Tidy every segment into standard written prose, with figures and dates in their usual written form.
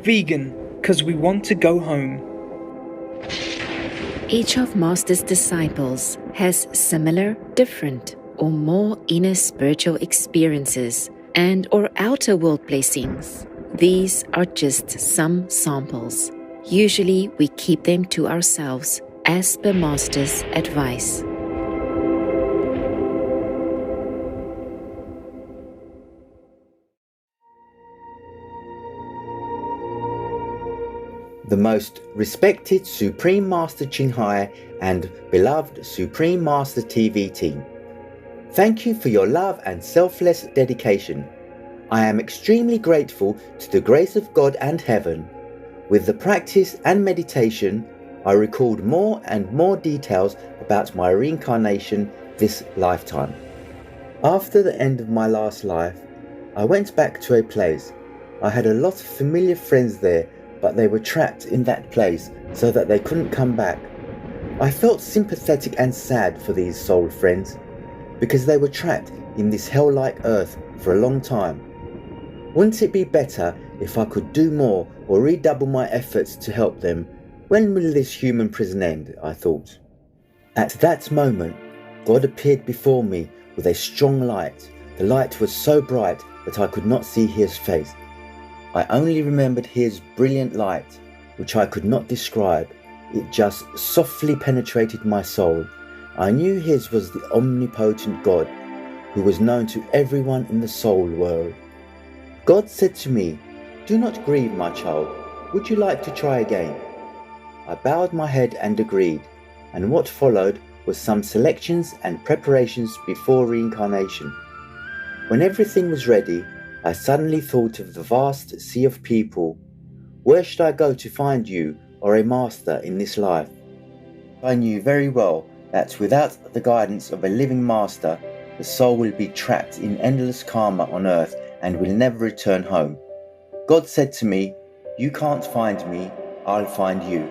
vegan because we want to go home. Each of Master's disciples has similar, different, or more inner spiritual experiences and or outer world blessings. These are just some samples. Usually we keep them to ourselves as per Master's advice. The most respected Supreme Master Ching Hai and beloved Supreme Master TV team, thank you for your love and selfless dedication. I am extremely grateful to the grace of God and heaven. With the practice and meditation, I recalled more and more details about my reincarnation this lifetime. After the end of my last life, I went back to a place. I had a lot of familiar friends there, but they were trapped in that place so that they couldn't come back. I felt sympathetic and sad for these soul friends because they were trapped in this hell-like earth for a long time. Wouldn't it be better if I could do more or redouble my efforts to help them? When will this human prison end? I thought. At that moment, God appeared before me with a strong light. The light was so bright that I could not see his face. I only remembered his brilliant light, which I could not describe. It just softly penetrated my soul. I knew his was the omnipotent God, who was known to everyone in the soul world. God said to me, "Do not grieve, my child. Would you like to try again?" I bowed my head and agreed, and what followed was some selections and preparations before reincarnation. When everything was ready, I suddenly thought of the vast sea of people. Where should I go to find you or a master in this life? I knew very well that without the guidance of a living master, the soul will be trapped in endless karma on earth and will never return home. God said to me, "You can't find me, I'll find you."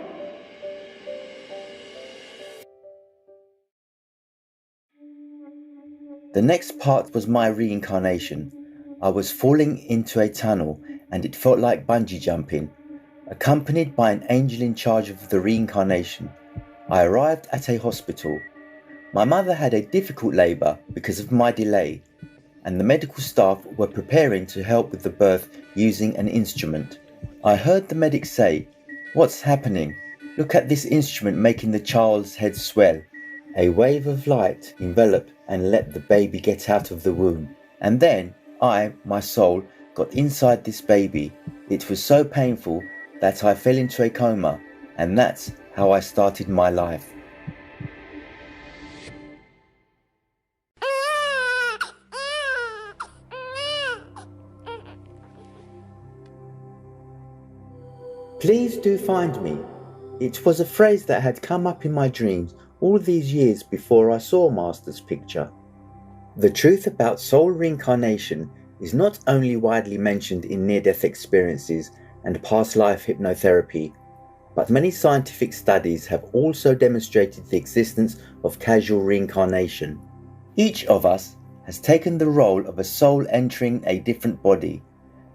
The next part was my reincarnation. I was falling into a tunnel and it felt like bungee jumping, accompanied by an angel in charge of the reincarnation. I arrived at a hospital. My mother had a difficult labour because of my delay, and the medical staff were preparing to help with the birth using an instrument. I heard the medic say, "What's happening? Look at this instrument making the child's head swell." A wave of light enveloped and let the baby get out of the womb. And then I, my soul, got inside this baby. It was so painful that I fell into a coma, and that's how I started my life. Please do find me. It was a phrase that had come up in my dreams all these years before I saw Master's picture. The truth about soul reincarnation is not only widely mentioned in near-death experiences and past life hypnotherapy, but many scientific studies have also demonstrated the existence of causal reincarnation. Each of us has taken the role of a soul entering a different body,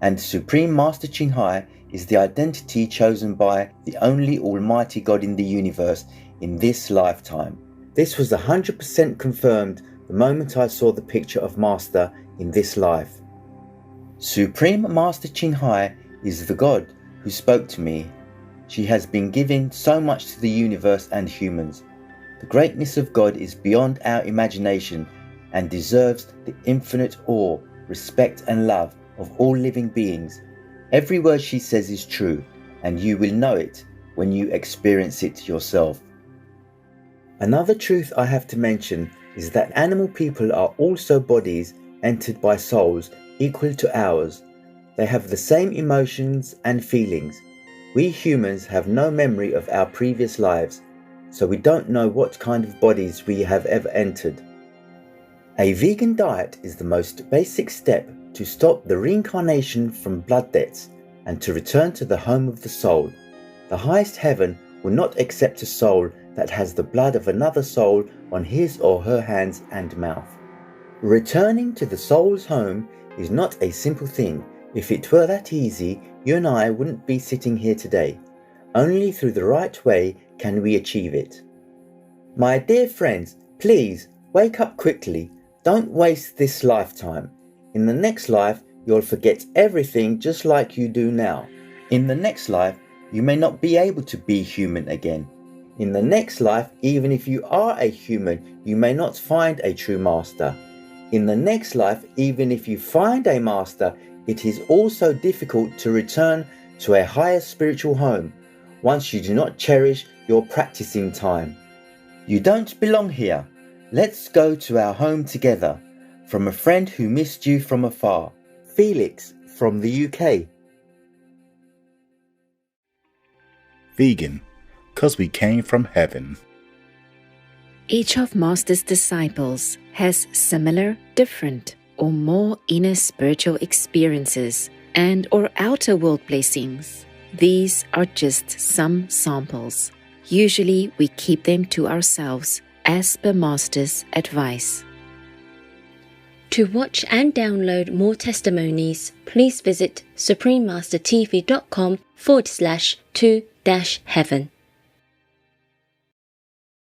and Supreme Master Ching Hai is the identity chosen by the only Almighty God in the universe in this lifetime. This was 100% confirmed the moment I saw the picture of Master in this life. Supreme Master Ching Hai is the God who spoke to me. She has been giving so much to the universe and humans. The greatness of God is beyond our imagination and deserves the infinite awe, respect and love of all living beings. Every word she says is true, and you will know it when you experience it yourself. Another truth I have to mention is that animal people are also bodies entered by souls equal to ours. They have the same emotions and feelings. We humans have no memory of our previous lives, so we don't know what kind of bodies we have ever entered. A vegan diet is the most basic step to stop the reincarnation from blood debts and to return to the home of the soul. The highest heaven will not accept a soul that has the blood of another soul on his or her hands and mouth. Returning to the soul's home is not a simple thing. If it were that easy, you and I wouldn't be sitting here today. Only through the right way can we achieve it. My dear friends, please wake up quickly. Don't waste this lifetime. In the next life, you'll forget everything just like you do now. In the next life, you may not be able to be human again. In the next life, even if you are a human, you may not find a true master. In the next life, even if you find a master, it is also difficult to return to a higher spiritual home once you do not cherish your practicing time. You don't belong here. Let's go to our home together. From a friend who missed you from afar, Felix from the UK. Vegan, 'cause we came from heaven. Each of Master's disciples has similar, different, or more inner spiritual experiences and or outer world blessings. These are just some samples. Usually we keep them to ourselves as per Master's advice. To watch and download more testimonies, please visit suprememastertv.com/to-heaven.